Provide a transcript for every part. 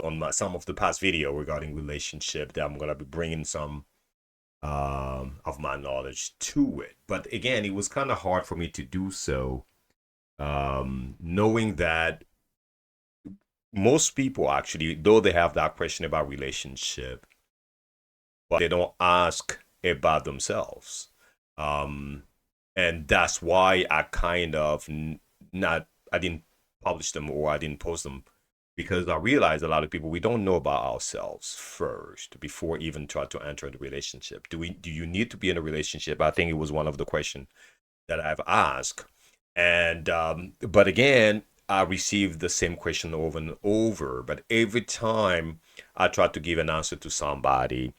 on some of the past video regarding relationship that I'm gonna be bringing some of my knowledge to it. But again, it was kind of hard for me to do so, knowing that most people actually, though they have that question about relationship, but they don't ask about themselves. Um, and that's why I kind of not I didn't publish them or I didn't post them because I realized a lot of people we don't know about ourselves first before even try to enter the relationship. Do you need to be in a relationship? I think it was one of the questions that I've asked. And but again, I received the same question over and over. But every time I tried to give an answer to somebody,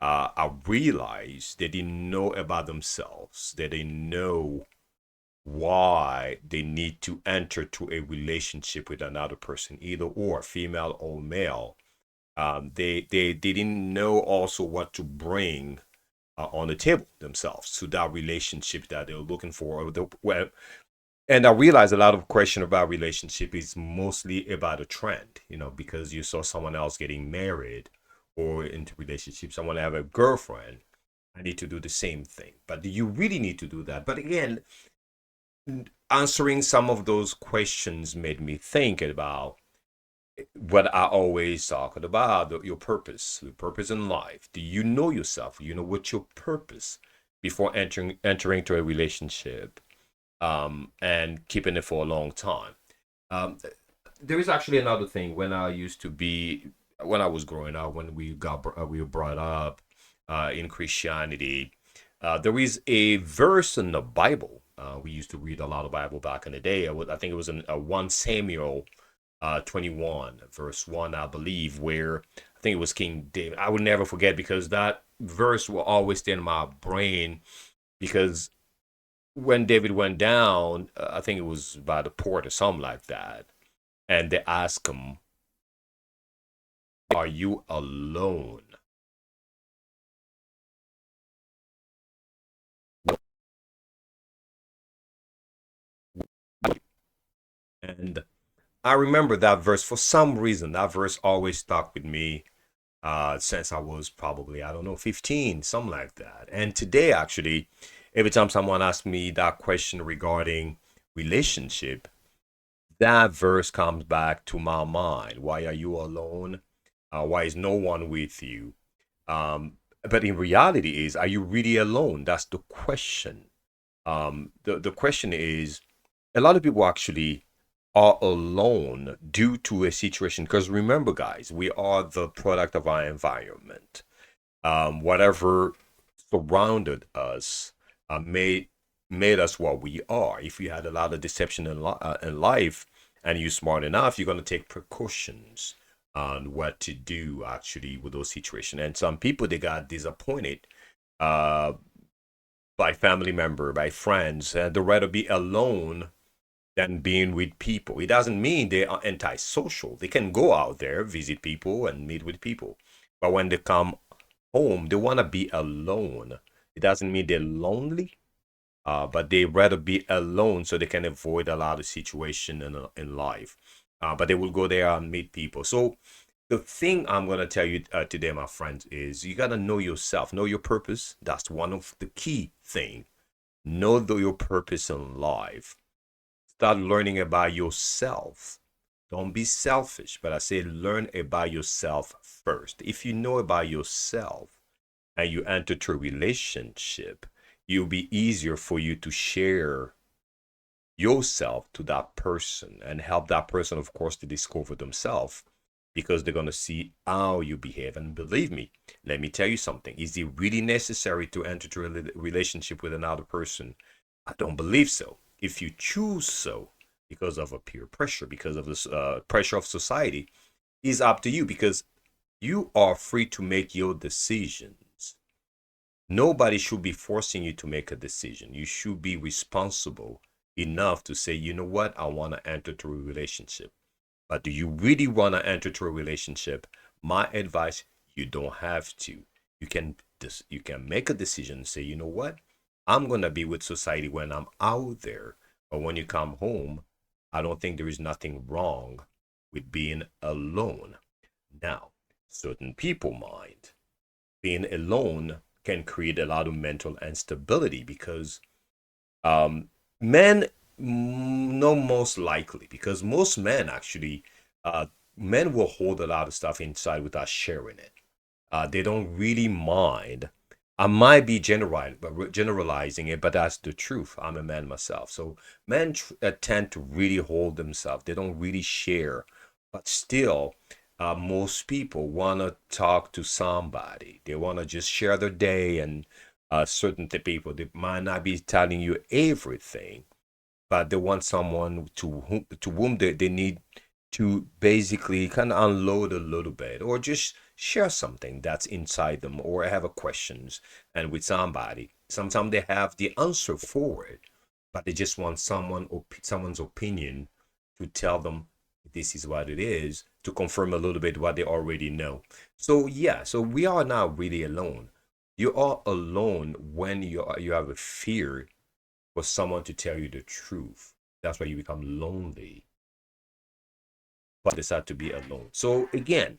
I realized they didn't know about themselves. They didn't know why they need to enter to a relationship with another person, either or, female or male. They didn't know also what to bring on the table themselves to that relationship that they're looking for. Well, and I realized a lot of question about relationship is mostly about a trend, because you saw someone else getting married or into relationships. Someone have a girlfriend. I need to do the same thing. But do you really need to do that? But again, answering some of those questions made me think about what I always talked about, your purpose, the purpose in life. Do you know yourself? You know what's your purpose before entering to a relationship, and keeping it for a long time. Um, there is actually another thing when I was growing up, when we were brought up in Christianity. There is a verse in the Bible. We used to read a lot of Bible back in the day. I think it was in 1 Samuel 21, verse 1, I believe, where I think it was King David. I would never forget because that verse will always stay in my brain because when David went down, I think it was by the port or something like that, and they asked him, "Are you alone?" And I remember that verse for some reason. That verse always stuck with me since I was probably, I don't know, 15, something like that. And today, actually, every time someone asks me that question regarding relationship, that verse comes back to my mind. Why are you alone? Why is no one with you? But in reality, is are you really alone? That's the question. The question is, a lot of people actually are alone due to a situation. Because remember, guys, we are the product of our environment. Whatever surrounded us made us what we are. If you had a lot of deception in life and you're smart enough, you're going to take precautions on what to do actually with those situations. And some people they got disappointed uh, by family member, by friends, and they'd rather be alone than being with people. It doesn't mean they are antisocial. They can go out there, visit people, and meet with people. But when they come home, they want to be alone. It doesn't mean they're lonely, but they rather be alone so they can avoid a lot of situation in life. But they will go there and meet people. So the thing I'm going to tell you today, my friends, is you got to know yourself, know your purpose. That's one of the key thing. Know your purpose in life. Start learning about yourself. Don't be selfish, but I say learn about yourself first. If you know about yourself and you enter to a relationship, it'll be easier for you to share yourself to that person and help that person, of course, to discover themselves because they're going to see how you behave. And believe me, let me tell you something. Is it really necessary to enter to a relationship with another person? I don't believe so. If you choose so because of a peer pressure, because of this pressure of society, is up to you because you are free to make your decisions. Nobody should be forcing you to make a decision. You should be responsible enough to say, you know what, I want to enter into a relationship. But do you really want to enter into a relationship? My advice, you don't have to. You can make a decision and say, you know what, I'm gonna be with society when I'm out there. But when you come home, I don't think there is nothing wrong with being alone. Now, certain people mind being alone can create a lot of mental instability because um, men know most likely because most men actually men will hold a lot of stuff inside without sharing it. They don't really mind. I might be generalizing it, but that's the truth. I'm a man myself. So men tend to really hold themselves. They don't really share. But still, most people want to talk to somebody. They want to just share their day and certain people. They might not be telling you everything, but they want someone to whom they need to basically kind of unload a little bit or just share something that's inside them or have a questions and with somebody sometimes they have the answer for it, but they just want someone's opinion to tell them this is what it is, to confirm a little bit what they already know. So yeah, so we are not really alone. You are alone when you have a fear for someone to tell you the truth. That's why you become lonely, but decide to be alone. So again,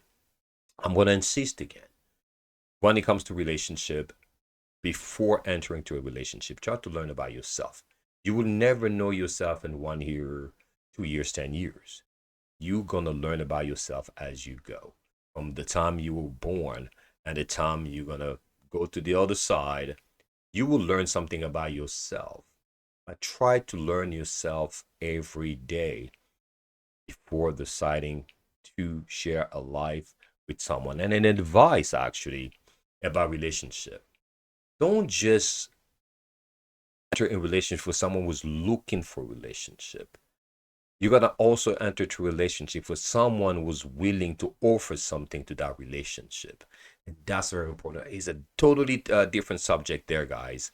I'm gonna insist again. When it comes to relationship, before entering to a relationship, try to learn about yourself. You will never know yourself in 1 year, 2 years, 10 years. You're gonna learn about yourself as you go. From the time you were born and the time you're gonna go to the other side, you will learn something about yourself. But try to learn yourself every day before deciding to share a life with someone. And an advice actually about relationship. Don't just enter in relationship with someone who's looking for a relationship. You gotta also enter into a relationship with someone who's willing to offer something to that relationship. And that's very important. It's a totally different subject there, guys.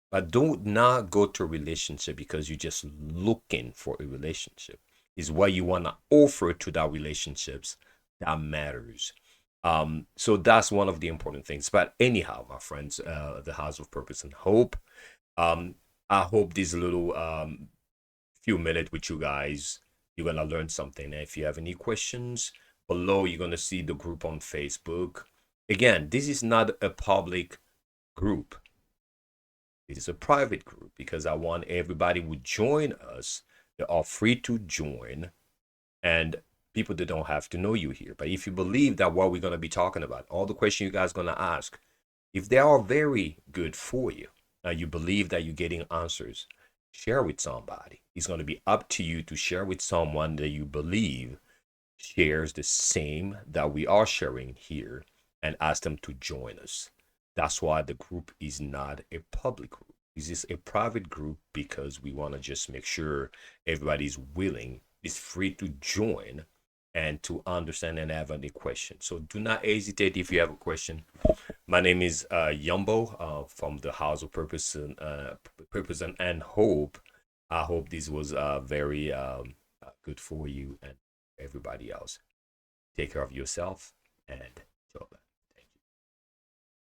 But do not go to a relationship because you're just looking for a relationship. Is what you want to offer to that relationships that matters. So that's one of the important things. But anyhow, my friends, the House of Purpose and Hope. Um, I hope this little few minutes with you guys, you're gonna learn something. And if you have any questions below, you're gonna see the group on Facebook. Again, this is not a public group. It is a private group because I want everybody who join us. They are free to join, and people that don't have to know you here. But if you believe that what we're gonna be talking about, all the questions you guys gonna ask, if they are very good for you, now you believe that you're getting answers, share with somebody. It's gonna be up to you to share with someone that you believe shares the same that we are sharing here and ask them to join us. That's why the group is not a public group. This is a private group because we want to just make sure everybody's willing, is free to join and to understand and have any question. So do not hesitate if you have a question. My name is Yombo from the House of Purpose and Hope. I hope this was very good for you and everybody else. Take care of yourself and job.